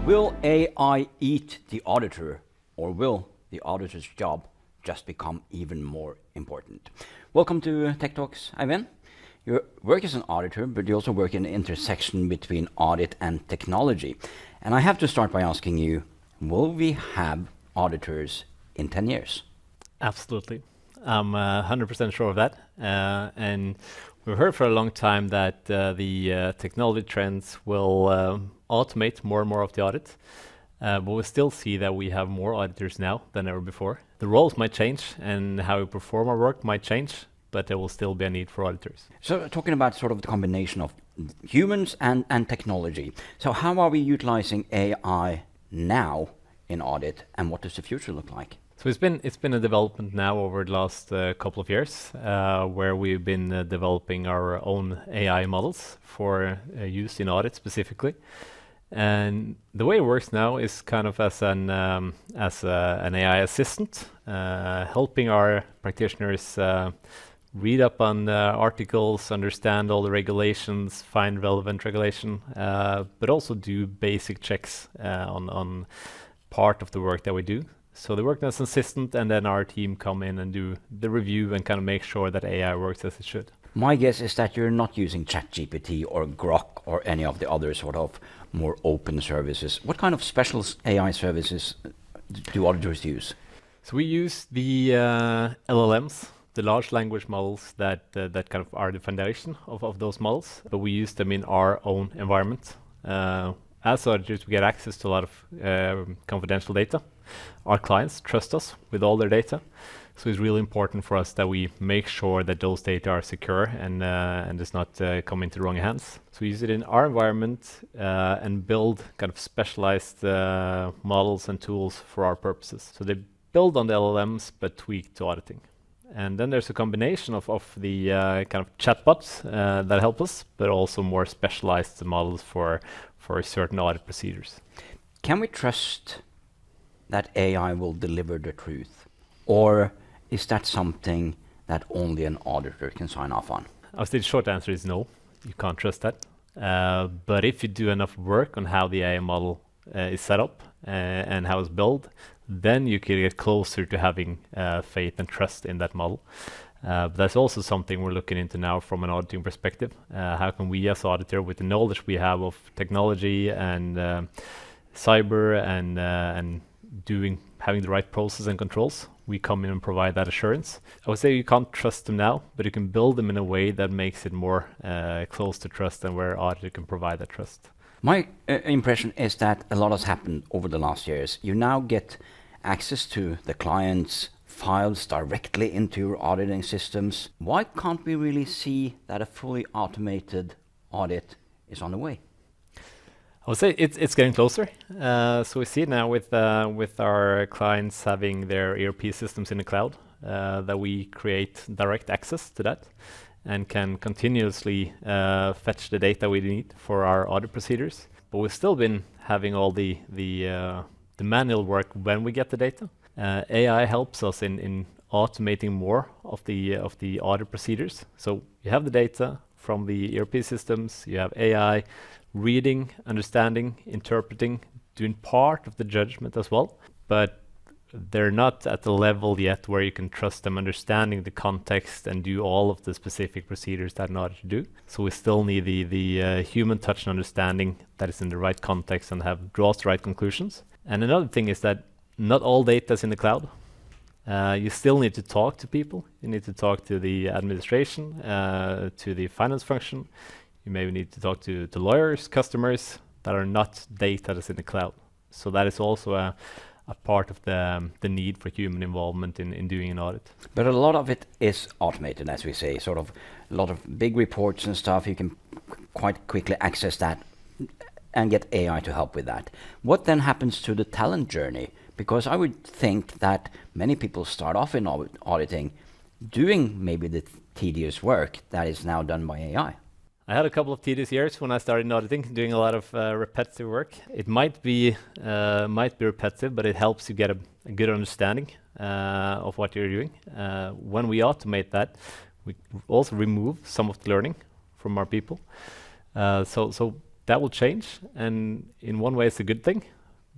Will AI eat the auditor, or will the auditor's job just become even more important? Welcome to Tech Talks, Eivind. You work as an auditor, but you also work in the intersection between audit and technology. And I have to start by asking you, will we have auditors in 10 years? Absolutely. I'm 100% sure of that. And we've heard for a long time that the technology trends will automate more and more of the audit. But we still see that we have more auditors now than ever before. The roles might change and how we perform our work might change, but there will still be a need for auditors. So talking about sort of the combination of humans and technology. So how are we utilizing AI now in audit, and what does the future look like? So it's been a development now over the last couple of years, where we've been developing our own AI models for use in audit specifically. And the way it works now is kind of as an AI assistant, helping our practitioners read up on articles, understand all the regulations, find relevant regulation, but also do basic checks on part of the work that we do. So they work as an assistant, and then our team come in and do the review and kind of make sure that AI works as it should. My guess is that you're not using ChatGPT or Grok or any of the other sort of more open services. What kind of special AI services do auditors use? So we use the LLMs, the large language models that kind of are the foundation of those models, but we use them in our own environment. As auditors, we get access to a lot of confidential data. Our clients trust us with all their data. So it's really important for us that we make sure that those data are secure and does not come into the wrong hands. So we use it in our environment and build kind of specialized models and tools for our purposes. So they build on the LLMs but tweak to auditing. And then there's a combination of the kind of chatbots that help us, but also more specialized models for certain audit procedures. Can we trust that AI will deliver the truth? Or is that something that only an auditor can sign off on? I would say the short answer is no, you can't trust that. But if you do enough work on how the AI model is set up and how it's built, then you can get closer to having faith and trust in that model. But that's also something we're looking into now from an auditing perspective. How can we as auditor, with the knowledge we have of technology and cyber and having the right process and controls, we come in and provide that assurance. I would say you can't trust them now, but you can build them in a way that makes it more close to trust and where auditor can provide that trust. My impression is that a lot has happened over the last years. You now get access to the client's files directly into your auditing systems. Why can't we really see that a fully automated audit is on the way? I would say it's getting closer. So we see it now with our clients having their ERP systems in the cloud, that we create direct access to that and can continuously fetch the data we need for our audit procedures. But we've still been having all the manual work when we get the data. AI helps us in automating more of the audit procedures. So you have the data from the ERP systems, you have AI reading, understanding, interpreting, doing part of the judgment as well, but they're not at the level yet where you can trust them understanding the context and do all of the specific procedures that an auditor do. So we still need the human touch and understanding that is in the right context and draws the right conclusions. And another thing is that not all data is in the cloud. You still need to talk to people. You need to talk to the administration, to the finance function. You maybe need to talk to lawyers, customers that are not data that's in the cloud. So that is also a part of the need for human involvement in doing an audit. But a lot of it is automated, as we say, sort of a lot of big reports and stuff. You can quite quickly access that and get AI to help with that. What then happens to the talent journey? Because I would think that many people start off in auditing doing maybe the tedious work that is now done by AI. I had a couple of tedious years when I started in auditing, doing a lot of repetitive work. It might be repetitive, but it helps you get a good understanding of what you're doing. When we automate that, we also remove some of the learning from our people. So that will change, and in one way it's a good thing.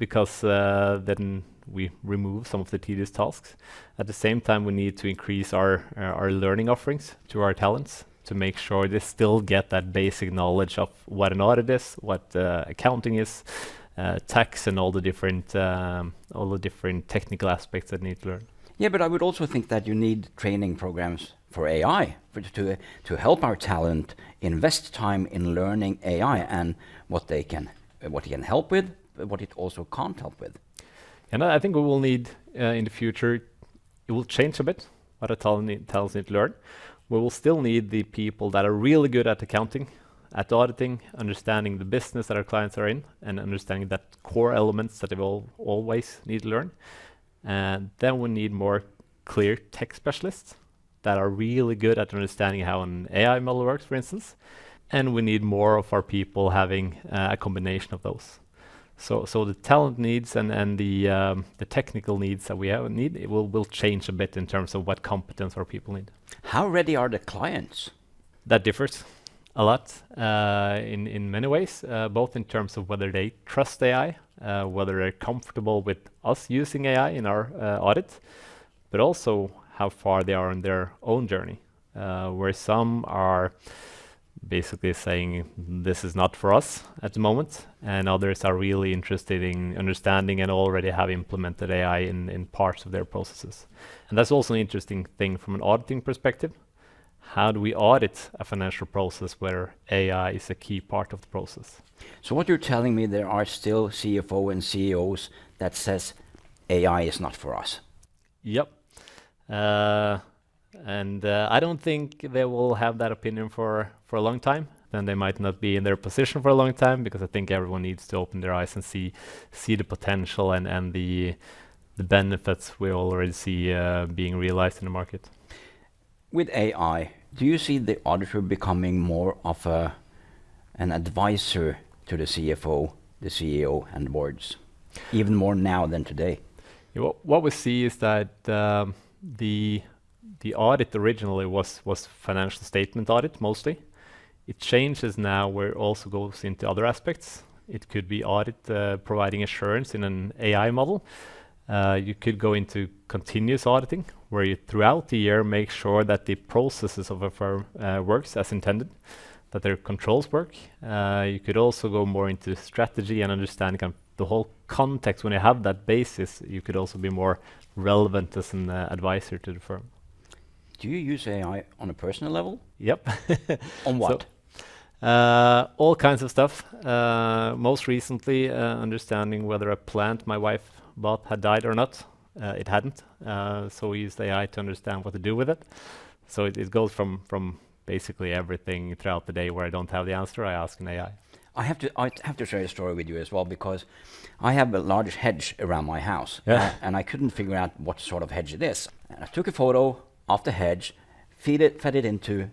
because then we remove some of the tedious tasks. At the same time, we need to increase our learning offerings to our talents to make sure they still get that basic knowledge of what an audit is, what accounting is, tax, and all the different technical aspects that need to learn. Yeah, but I would also think that you need training programs for AI to help our talent invest time in learning AI and what it can help with, but what it also can't help with. And I think we will need in the future, it will change a bit what our talents need to learn. We will still need the people that are really good at accounting, at auditing, understanding the business that our clients are in, and understanding that core elements that they will always need to learn. And then we need more clear tech specialists that are really good at understanding how an AI model works, for instance. And we need more of our people having a combination of those. So the talent needs and the technical needs that we need, it will change a bit in terms of what competence our people need. How ready are the clients? That differs a lot in many ways, both in terms of whether they trust AI, whether they're comfortable with us using AI in our audit, but also how far they are on their own journey, where some are basically saying this is not for us at the moment, and others are really interested in understanding and already have implemented AI in parts of their processes. And that's also an interesting thing from an auditing perspective. How do we audit a financial process where AI is a key part of the process? So what you're telling me, there are still CFO and CEOs that says AI is not for us. Yep. And I don't think they will have that opinion for a long time. Then they might not be in their position for a long time, because I think everyone needs to open their eyes and see the potential and the benefits we already see being realized in the market. With AI, do you see the auditor becoming more of an advisor to the CFO, the CEO, and boards, even more now than today? Yeah, what we see is that the audit originally was financial statement audit mostly. It changes now where it also goes into other aspects. It could be audit providing assurance in an AI model. You could go into continuous auditing, where you throughout the year make sure that the processes of a firm works as intended, that their controls work. You could also go more into strategy and understand kind of the whole context. When you have that basis, you could also be more relevant as an advisor to the firm. Do you use AI on a personal level? Yep. On what? All kinds of stuff. Most recently, understanding whether a plant my wife bought had died or not. It hadn't. So we used AI to understand what to do with it. So it goes from basically everything throughout the day where I don't have the answer, I ask an AI. I have to share a story with you as well, because I have a large hedge around my house, and I couldn't figure out what sort of hedge it is. And I took a photo of the hedge, fed it into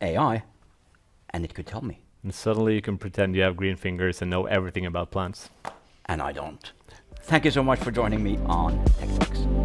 AI, and it could tell me. And suddenly you can pretend you have green fingers and know everything about plants. And I don't. Thank you so much for joining me on Tech Talks.